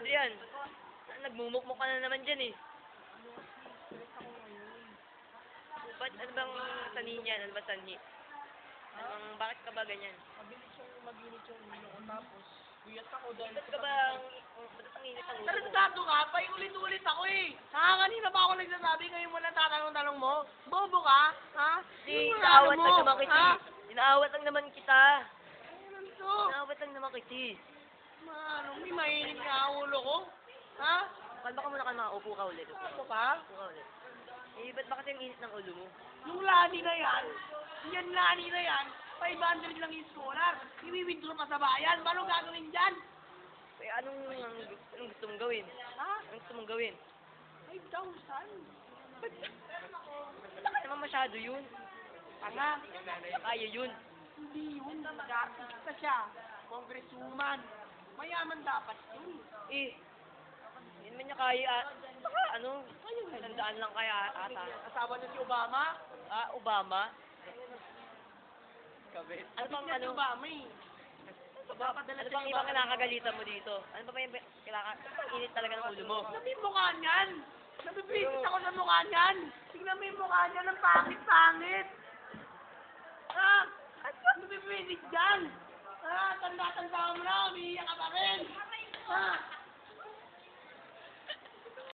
Ano yan? Nagmumukmuk ka na naman dyan eh. Ba't ano bang sanhi niyan? Ano ba sanhi? Bakit ka ba ganyan? Maginit yung ulo ko tapos buyat ako dahil Ba't ka ba, ba't ang init ang ulo mo? Tarantado ka, paulit-ulit ako eh. Kanina pa ako nagsasabi, ngayon mo lang tatanong-tanong mo. Bobo ka? Ha? Inaawat lang naman kita. Inaawat lang naman kita. Ano to? Inaawat lang naman kita. May mainit ka ang ulo ko? Ha? Kalma ka muna, kalma. Upo ka ulit. Ano ka? Upo ka ulit. Eh, ba't ba kasi ang init ng ulo mo? Yung lani na yan, lani na yan, 500 lang yung scholar. Iwi-withdraw pa sa bayan. Paano gagawin dyan? Eh, anong gusto mong gawin? Ha? Anong gusto mong gawin? 5,000? Baka naman masyado yun. Tanga. Kaya yun. Hindi yun. Mag-aartista siya. Congresswoman. Mayaman dapat yun. Eh, hindi naman niya kaya, baka ano, tandaan lang kaya ata. Asawa niya si Obama. Ah, Obama? Ano bang Niya si ano? Obama eh. Ano bang ibang kinakagalitan mo dito? Ano ba yung init talaga ng ulo mo? Sabi yung mukha niyan. Nabibisit ako sa mukha niyan. Tingnan mo yung mukha niyan. Ang pangit-pangit. Ha? Nabibisit dyan. Ha? Tanda-tanda mo na. Umiiyak ka pa rin. Ha?